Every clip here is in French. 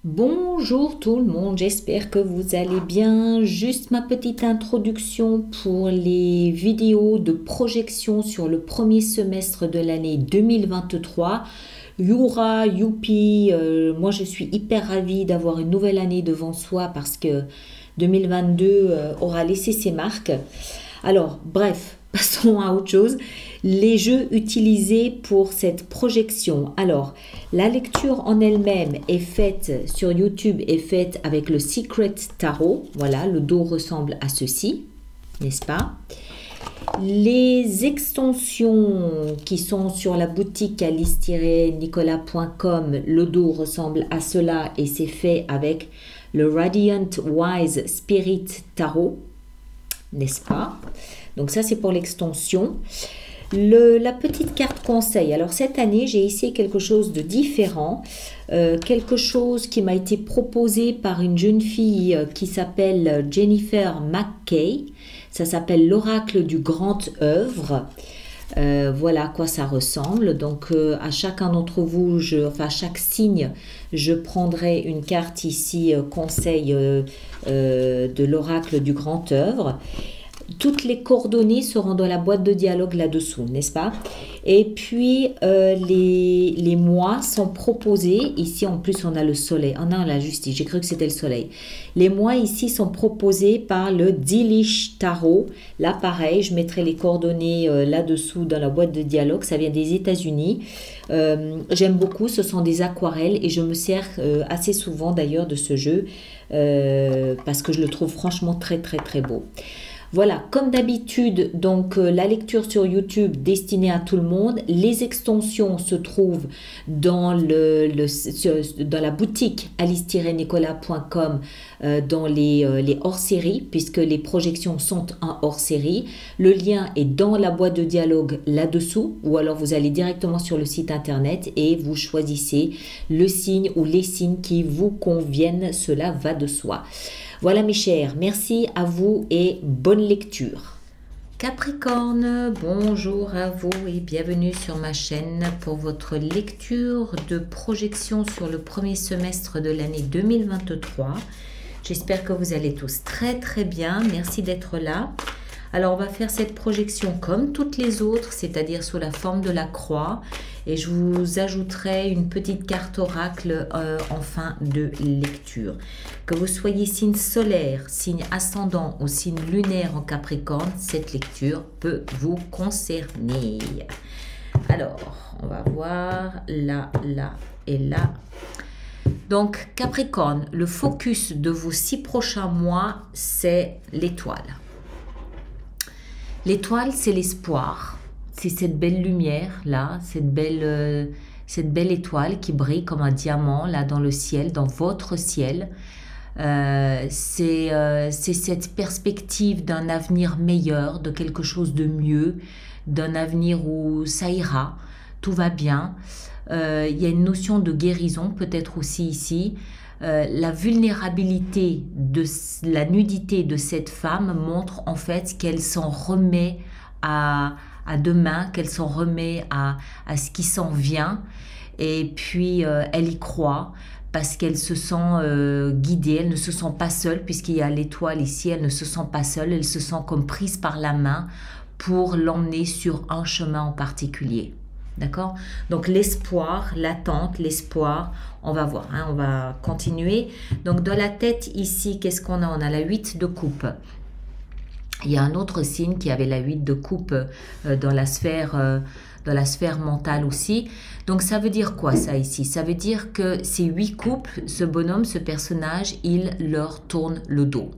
Bonjour tout le monde, j'espère que vous allez bien. Juste ma petite introduction pour les vidéos de projection sur le premier semestre de l'année 2023. Youra, youpi, moi je suis hyper ravie d'avoir une nouvelle année devant soi parce que 2022 aura laissé ses marques. Alors, bref, passons à autre chose. Les jeux utilisés pour cette projection. Alors, la lecture en elle-même est faite sur YouTube, est faite avec le Secret Tarot. Voilà, le dos ressemble à ceci, n'est-ce pas? Les extensions qui sont sur la boutique alice-nicolas.com, le dos ressemble à cela et c'est fait avec le Radiant Wise Spirit Tarot, n'est-ce pas? Donc ça c'est pour l'extension. La petite carte conseil. Alors cette année, j'ai essayé quelque chose de différent. Quelque chose qui m'a été proposé par une jeune fille qui s'appelle Jennifer McKay. Ça s'appelle l'oracle du grand œuvre. Voilà à quoi ça ressemble. Donc à chacun d'entre vous, à chaque signe, je prendrai une carte ici conseil de l'oracle du grand œuvre. Toutes les coordonnées seront dans la boîte de dialogue là-dessous, n'est-ce pas? Et puis, les mois sont proposés. Ici, en plus, on a le soleil. Oh non, la justice, j'ai cru que c'était le soleil. Les mois ici sont proposés par le Delish Tarot. Là, pareil, je mettrai les coordonnées là-dessous dans la boîte de dialogue. Ça vient des États-Unis. J'aime beaucoup. Ce sont des aquarelles et je me sers assez souvent d'ailleurs de ce jeu parce que je le trouve franchement très, très, très beau. Voilà, comme d'habitude, donc la lecture sur YouTube destinée à tout le monde. Les extensions se trouvent dans la boutique alice-nicolas.com dans les hors-séries, puisque les projections sont un hors-série. Le lien est dans la boîte de dialogue là-dessous, ou alors vous allez directement sur le site internet et vous choisissez le signe ou les signes qui vous conviennent. Cela va de soi. Voilà mes chers, merci à vous et bonne lecture. Capricorne, bonjour à vous et bienvenue sur ma chaîne pour votre lecture de projection sur le premier semestre de l'année 2023. J'espère que vous allez tous très très bien, merci d'être là. Alors on va faire cette projection comme toutes les autres, c'est-à-dire sous la forme de la croix. Et je vous ajouterai une petite carte oracle en fin de lecture. Que vous soyez signe solaire, signe ascendant ou signe lunaire en Capricorne, cette lecture peut vous concerner. Alors, on va voir là, là et là. Donc, Capricorne, le focus de vos 6 prochains mois, c'est l'étoile. L'étoile, c'est l'espoir. C'est cette belle lumière là, cette belle étoile qui brille comme un diamant là dans le ciel, dans votre ciel. C'est cette perspective d'un avenir meilleur, de quelque chose de mieux, d'un avenir où ça ira, tout va bien. Il y a une notion de guérison peut-être aussi ici. La vulnérabilité, la nudité de cette femme montre en fait qu'elle s'en remet à demain, qu'elle s'en remet à ce qui s'en vient. Et puis, elle y croit parce qu'elle se sent guidée, elle ne se sent pas seule puisqu'il y a l'étoile ici, elle ne se sent pas seule, elle se sent comme prise par la main pour l'emmener sur un chemin en particulier. D'accord? Donc, l'espoir, l'attente, l'espoir, on va voir, hein, on va continuer. Donc, dans la tête ici, qu'est-ce qu'on a? On a la 8 de coupe. Il y a un autre signe qui avait la 8 de coupe dans la sphère mentale aussi. Donc, ça veut dire quoi ça ici? Ça veut dire que ces 8 coupes, ce bonhomme, ce personnage, il leur tourne le dos.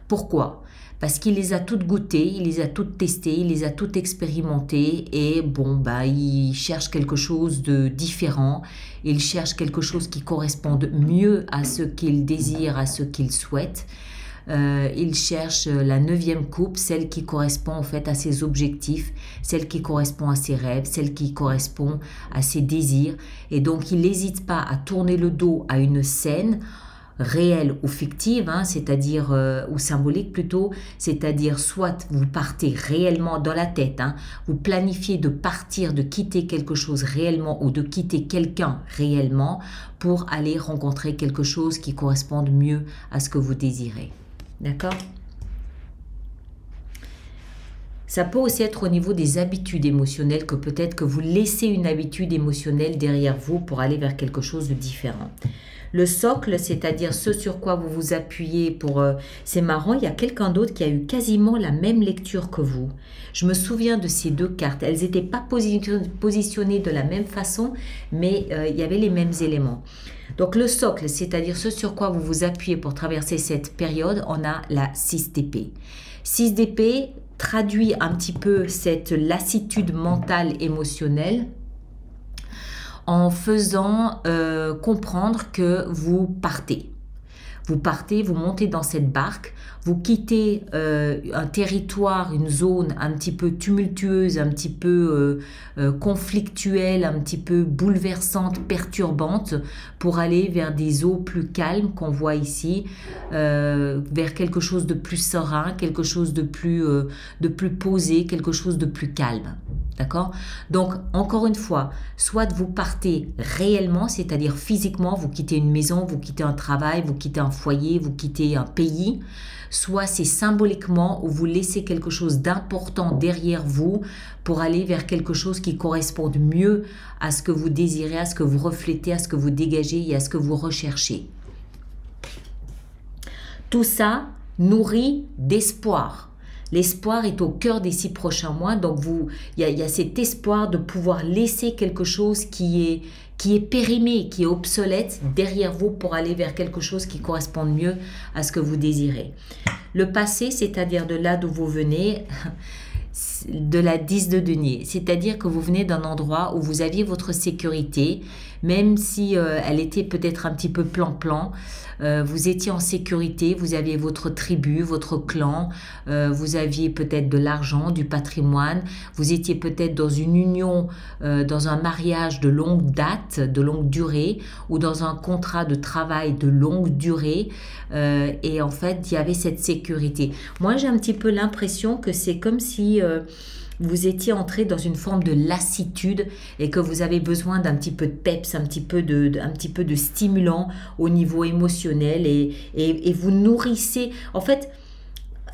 Pourquoi? Parce qu'il les a toutes goûtées, il les a toutes testées, il les a toutes expérimentées et bon, bah, il cherche quelque chose de différent, il cherche quelque chose qui corresponde mieux à ce qu'il désire, à ce qu'il souhaite. Il cherche la 9e coupe, celle qui correspond en fait à ses objectifs, celle qui correspond à ses rêves, celle qui correspond à ses désirs. Et donc, il n'hésite pas à tourner le dos à une scène réelle ou fictive, hein, c'est-à-dire, ou symbolique plutôt, c'est-à-dire soit vous partez réellement dans la tête, hein, vous planifiez de partir, de quitter quelque chose réellement ou de quitter quelqu'un réellement pour aller rencontrer quelque chose qui corresponde mieux à ce que vous désirez. D'accord ? Ça peut aussi être au niveau des habitudes émotionnelles que peut-être que vous laissez une habitude émotionnelle derrière vous pour aller vers quelque chose de différent. Le socle, c'est-à-dire ce sur quoi vous vous appuyez pour... c'est marrant, il y a quelqu'un d'autre qui a eu quasiment la même lecture que vous. Je me souviens de ces deux cartes. Elles n'étaient pas positionnées de la même façon, mais il y avait les mêmes éléments. Donc le socle, c'est-à-dire ce sur quoi vous vous appuyez pour traverser cette période, on a la 6 d'épée. 6 d'épée traduit un petit peu cette lassitude mentale émotionnelle en faisant comprendre que vous partez. Vous partez, vous montez dans cette barque, vous quittez un territoire, une zone un petit peu tumultueuse, un petit peu conflictuelle, un petit peu bouleversante, perturbante, pour aller vers des eaux plus calmes qu'on voit ici, vers quelque chose de plus serein, quelque chose de plus posé, quelque chose de plus calme. D'accord? Donc, encore une fois, soit vous partez réellement, c'est-à-dire physiquement, vous quittez une maison, vous quittez un travail, vous quittez un foyer, vous quittez un pays, soit c'est symboliquement où vous laissez quelque chose d'important derrière vous pour aller vers quelque chose qui corresponde mieux à ce que vous désirez, à ce que vous reflétez, à ce que vous dégagez et à ce que vous recherchez. Tout ça nourrit d'espoir. L'espoir est au cœur des 6 prochains mois, donc il y a cet espoir de pouvoir laisser quelque chose qui est périmé, qui est obsolète derrière vous pour aller vers quelque chose qui corresponde mieux à ce que vous désirez. Le passé, c'est-à-dire de là d'où vous venez, de la 10 de denier, c'est-à-dire que vous venez d'un endroit où vous aviez votre sécurité, même si elle était peut-être un petit peu plan-plan, vous étiez en sécurité, vous aviez votre tribu, votre clan, vous aviez peut-être de l'argent, du patrimoine, vous étiez peut-être dans une union, dans un mariage de longue date, de longue durée, ou dans un contrat de travail de longue durée, et en fait, il y avait cette sécurité. Moi, j'ai un petit peu l'impression que c'est comme si... vous étiez entré dans une forme de lassitude et que vous avez besoin d'un petit peu de peps, un petit peu de stimulant au niveau émotionnel et vous nourrissez. En fait,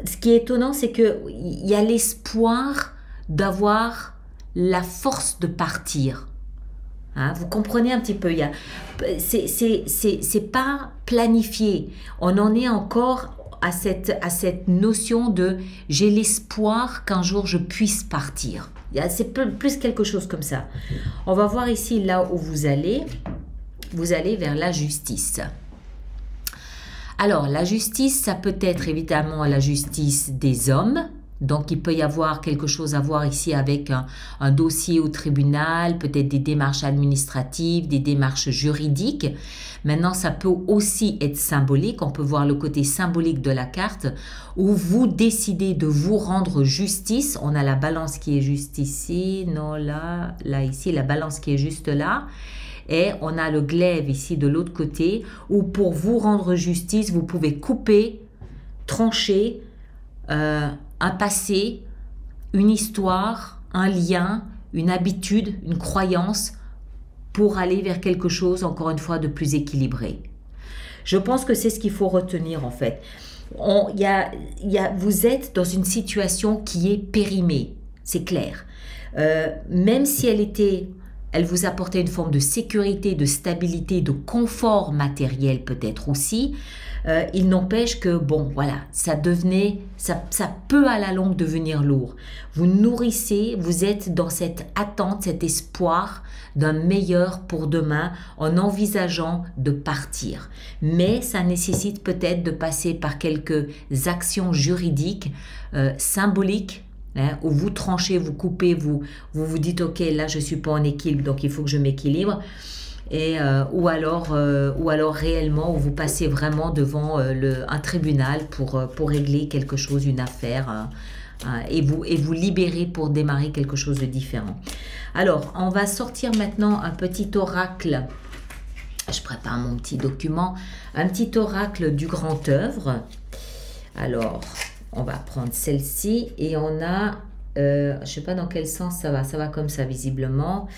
ce qui est étonnant, c'est qu'il y a l'espoir d'avoir la force de partir. Hein, vous comprenez un petit peu, c'est pas planifié. On en est encore à cette notion de j'ai l'espoir qu'un jour je puisse partir. C'est plus quelque chose comme ça. On va voir ici là où vous allez vers la justice. Alors la justice, ça peut être évidemment la justice des hommes. Donc, il peut y avoir quelque chose à voir ici avec un dossier au tribunal, peut-être des démarches administratives, des démarches juridiques. Maintenant, ça peut aussi être symbolique. On peut voir le côté symbolique de la carte où vous décidez de vous rendre justice. On a la balance qui est juste ici. Non, là ici, la balance qui est juste là. Et on a le glaive ici de l'autre côté où pour vous rendre justice, vous pouvez couper, trancher, un passé, une histoire, un lien, une habitude, une croyance pour aller vers quelque chose, encore une fois, de plus équilibré. Je pense que c'est ce qu'il faut retenir en fait. Vous êtes dans une situation qui est périmée, c'est clair. Même si elle vous apportait une forme de sécurité, de stabilité, de confort matériel peut-être aussi, il n'empêche que, bon, voilà, ça peut à la longue devenir lourd. Vous nourrissez, vous êtes dans cette attente, cet espoir d'un meilleur pour demain en envisageant de partir. Mais ça nécessite peut-être de passer par quelques actions juridiques, symboliques, hein, où vous tranchez, vous coupez, vous dites, ok, là je ne suis pas en équilibre, donc il faut que je m'équilibre. Ou alors réellement où vous passez vraiment devant un tribunal pour régler quelque chose, une affaire, et vous libérer pour démarrer quelque chose de différent. Alors, on va sortir maintenant un petit oracle Je prépare mon petit document, un petit oracle du grand œuvre. Alors, on va prendre celle-ci et on a, je ne sais pas dans quel sens ça va comme ça visiblement.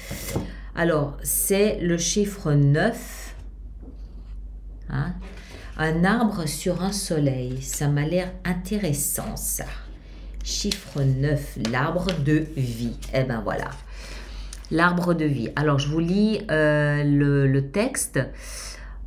Alors, c'est le chiffre 9, hein? Un arbre sur un soleil, ça m'a l'air intéressant ça. Chiffre 9, l'arbre de vie, eh ben voilà. L'arbre de vie. Alors, je vous lis le texte.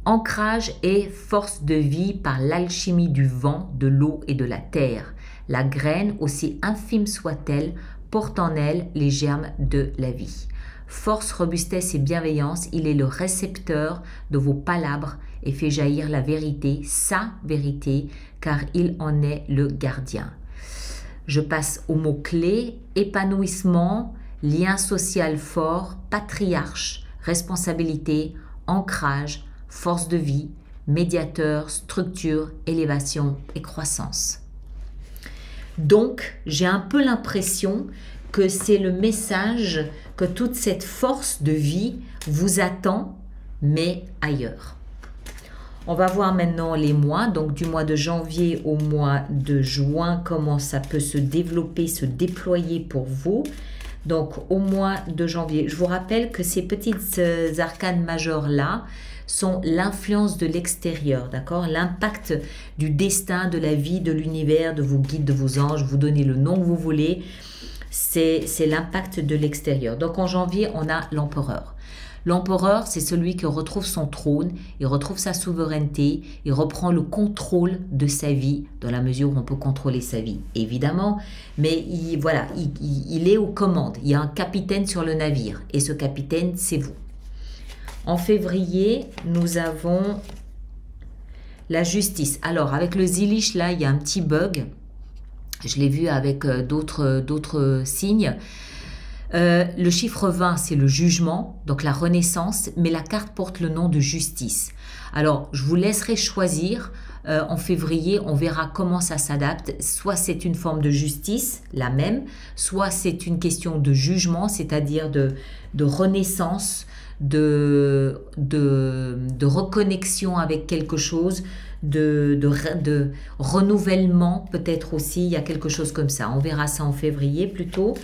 Ancrage et force de vie par l'alchimie du vent, de l'eau et de la terre. La graine, aussi infime soit-elle, porte en elle les germes de la vie. Force, robustesse et bienveillance, il est le récepteur de vos palabres et fait jaillir la vérité, sa vérité, car il en est le gardien. Je passe au mot-clé, épanouissement, lien social fort, patriarche, responsabilité, ancrage, force de vie, médiateur, structure, élévation et croissance. Donc, j'ai un peu l'impression que c'est le message que toute cette force de vie vous attend, mais ailleurs. On va voir maintenant les mois, donc du mois de janvier au mois de juin, comment ça peut se développer, se déployer pour vous. Donc, au mois de janvier, je vous rappelle que ces petites arcanes majeures-là sont l'influence de l'extérieur, d'accord? L'impact du destin, de la vie, de l'univers, de vos guides, de vos anges, vous donnez le nom que vous voulez, c'est l'impact de l'extérieur. Donc, en janvier, on a l'empereur. L'empereur, c'est celui qui retrouve son trône, il retrouve sa souveraineté, il reprend le contrôle de sa vie, dans la mesure où on peut contrôler sa vie, évidemment, mais il est aux commandes, il y a un capitaine sur le navire, et ce capitaine, c'est vous. En février, nous avons la justice. Alors, avec le Zilish, là, il y a un petit bug, je l'ai vu avec d'autres signes. Le chiffre 20, c'est le jugement, donc la renaissance, mais la carte porte le nom de justice. Alors, je vous laisserai choisir. En février, on verra comment ça s'adapte. Soit c'est une forme de justice, la même, soit c'est une question de jugement, c'est-à-dire de renaissance, de reconnexion avec quelque chose, de renouvellement peut-être aussi, il y a quelque chose comme ça. On verra ça en février plutôt.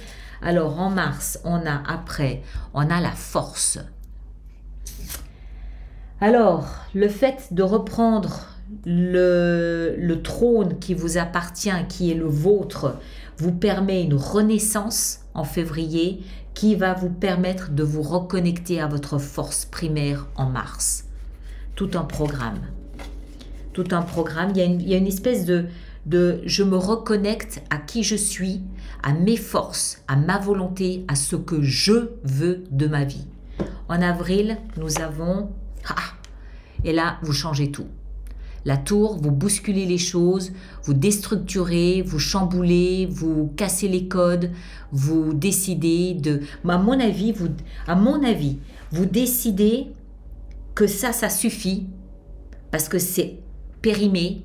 Alors, en mars, on a la force. Alors, le fait de reprendre le trône qui vous appartient, qui est le vôtre, vous permet une renaissance en février qui va vous permettre de vous reconnecter à votre force primaire en mars. Tout un programme. Tout un programme. Il y a une espèce de je me reconnecte à qui je suis, à mes forces, à ma volonté, à ce que je veux de ma vie. En avril, nous avons... et là, vous changez tout. La tour, vous bousculez les choses, vous déstructurez, vous chamboulez, vous cassez les codes, vous décidez de... À mon avis, vous décidez que ça suffit parce que c'est périmé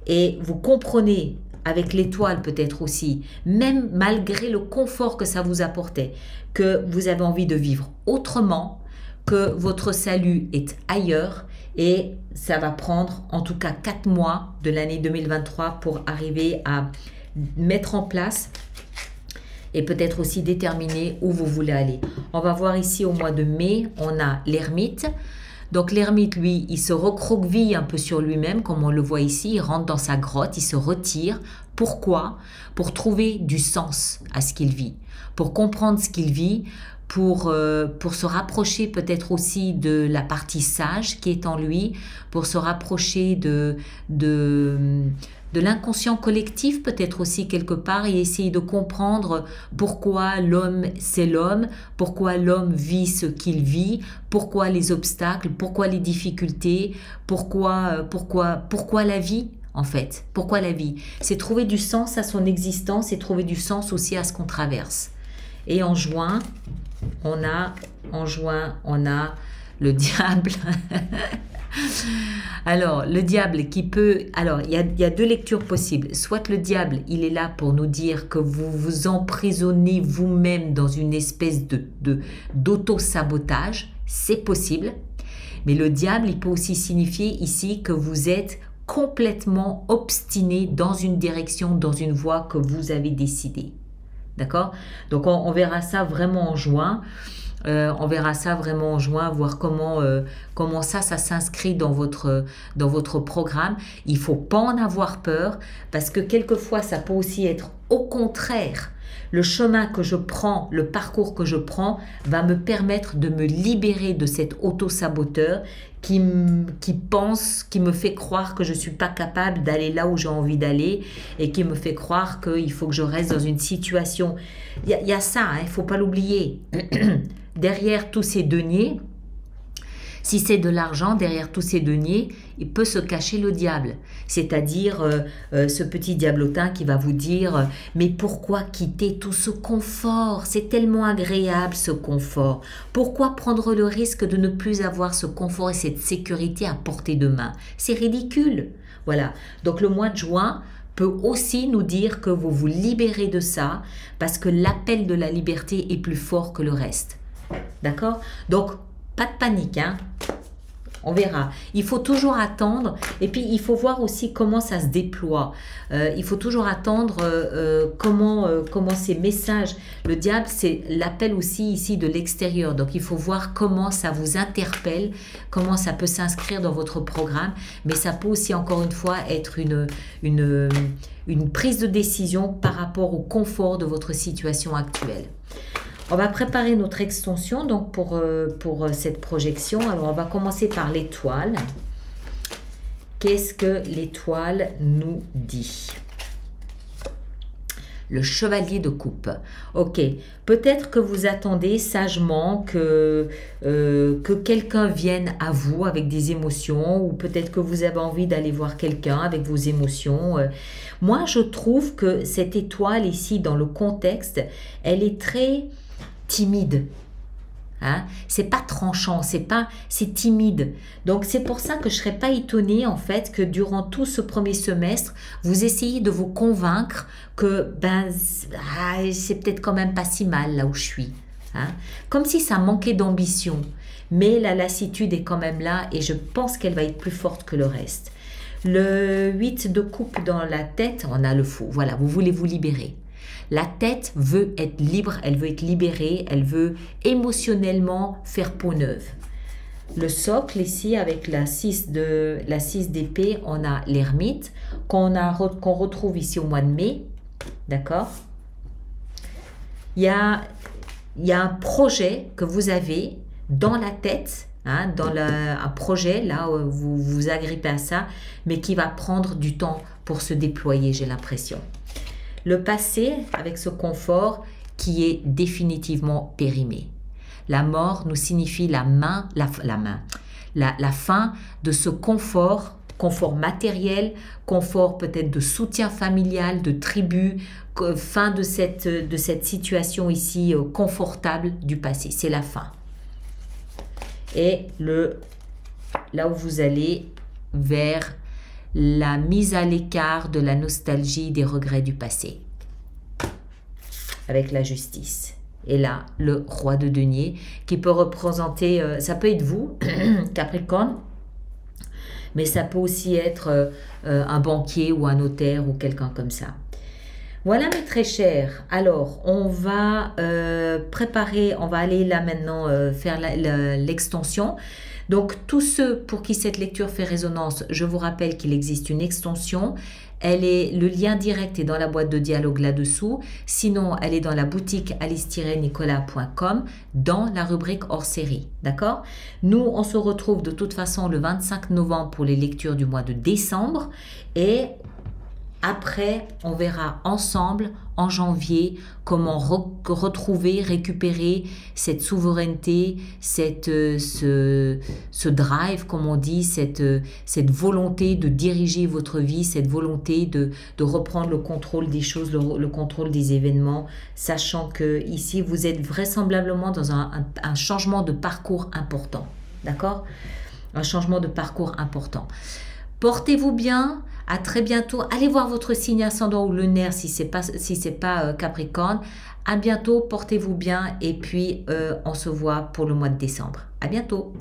et vous comprenez avec l'étoile peut-être aussi, même malgré le confort que ça vous apportait, que vous avez envie de vivre autrement, que votre salut est ailleurs et ça va prendre en tout cas 4 mois de l'année 2023 pour arriver à mettre en place et peut-être aussi déterminer où vous voulez aller. On va voir ici au mois de mai, on a l'ermite. Donc l'ermite, lui, il se recroqueville un peu sur lui-même, comme on le voit ici, il rentre dans sa grotte, il se retire. Pourquoi? Pour trouver du sens à ce qu'il vit, pour comprendre ce qu'il vit, pour se rapprocher peut-être aussi de la partie sage qui est en lui, pour se rapprocher de l'inconscient collectif peut-être aussi quelque part et essayer de comprendre pourquoi l'homme c'est l'homme, pourquoi l'homme vit ce qu'il vit, pourquoi les obstacles, pourquoi les difficultés, pourquoi la vie en fait, pourquoi la vie. C'est trouver du sens à son existence et trouver du sens aussi à ce qu'on traverse. Et en juin, on a le diable. Alors, le diable qui peut... Alors, il y a 2 lectures possibles. Soit le diable, il est là pour nous dire que vous vous emprisonnez vous-même dans une espèce d'auto-sabotage. C'est possible. Mais le diable, il peut aussi signifier ici que vous êtes complètement obstiné dans une direction, dans une voie que vous avez décidée. D'accord? Donc, on verra ça vraiment en juin. On verra ça vraiment en juin, voir comment ça s'inscrit dans votre programme. Il ne faut pas en avoir peur parce que quelquefois, ça peut aussi être au contraire. Le chemin que je prends, le parcours que je prends va me permettre de me libérer de cet auto-saboteur qui me fait croire que je ne suis pas capable d'aller là où j'ai envie d'aller et qui me fait croire qu'il faut que je reste dans une situation. Il y a ça, hein, il ne faut pas l'oublier. Derrière tous ces deniers, si c'est de l'argent, derrière tous ces deniers, il peut se cacher le diable. C'est-à-dire ce petit diablotin qui va vous dire « Mais pourquoi quitter tout ce confort? C'est tellement agréable ce confort. Pourquoi prendre le risque de ne plus avoir ce confort et cette sécurité à portée de main? C'est ridicule. » Voilà. Donc le mois de juin peut aussi nous dire que vous vous libérez de ça parce que l'appel de la liberté est plus fort que le reste. D'accord? Donc, pas de panique, hein? On verra. Il faut toujours attendre et puis il faut voir aussi comment ça se déploie. Il faut toujours attendre comment ces messages, le diable, c'est l'appel aussi ici de l'extérieur. Donc il faut voir comment ça vous interpelle, comment ça peut s'inscrire dans votre programme. Mais ça peut aussi encore une fois être une prise de décision par rapport au confort de votre situation actuelle. On va préparer notre extension donc pour cette projection. Alors, on va commencer par l'étoile. Qu'est-ce que l'étoile nous dit? Le chevalier de coupe. Ok, peut-être que vous attendez sagement que quelqu'un vienne à vous avec des émotions ou peut-être que vous avez envie d'aller voir quelqu'un avec vos émotions. Moi, je trouve que cette étoile ici, dans le contexte, elle est très timide. Hein? C'est pas tranchant, c'est timide. Donc c'est pour ça que je serais pas étonnée en fait que durant tout ce premier semestre, vous essayez de vous convaincre que c'est peut-être quand même pas si mal là où je suis. Hein? Comme si ça manquait d'ambition. Mais la lassitude est quand même là et je pense qu'elle va être plus forte que le reste. Le 8 de coupe dans la tête, on a le faux. Voilà, vous voulez vous libérer. La tête veut être libre, elle veut être libérée, elle veut émotionnellement faire peau neuve. Le socle ici avec la 6 d'épée, on a l'ermite qu'on retrouve ici au mois de mai. D'accord? Il y a un projet que vous avez dans la tête, hein, un projet là où vous vous agrippez à ça, mais qui va prendre du temps pour se déployer, j'ai l'impression. Le passé avec ce confort qui est définitivement périmé. La mort nous signifie la fin de ce confort matériel, confort peut-être de soutien familial, de tribu, fin de cette situation ici confortable du passé. C'est la fin. Et là où vous allez vers la mise à l'écart de la nostalgie des regrets du passé. Avec la justice. Et là, le roi de denier qui peut représenter, ça peut être vous, Capricorne, mais ça peut aussi être un banquier ou un notaire ou quelqu'un comme ça. Voilà mes très chers. Alors, on va préparer, on va aller là maintenant faire l'extension. Donc, tous ceux pour qui cette lecture fait résonance, je vous rappelle qu'il existe une extension. Le lien direct est dans la boîte de dialogue là-dessous. Sinon, elle est dans la boutique alice-nicolas.com dans la rubrique hors série. D'accord? Nous, on se retrouve de toute façon le 25 novembre pour les lectures du mois de décembre. Et après, on verra ensemble en janvier comment retrouver, récupérer cette souveraineté, ce drive, comme on dit, cette volonté de diriger votre vie, cette volonté de reprendre le contrôle des choses, le contrôle des événements, sachant que ici, vous êtes vraisemblablement dans un changement de parcours important. D'accord? Un changement de parcours important. Portez-vous bien, à très bientôt. Allez voir votre signe ascendant ou lunaire si c'est pas Capricorne. À bientôt, portez-vous bien et puis on se voit pour le mois de décembre. À bientôt.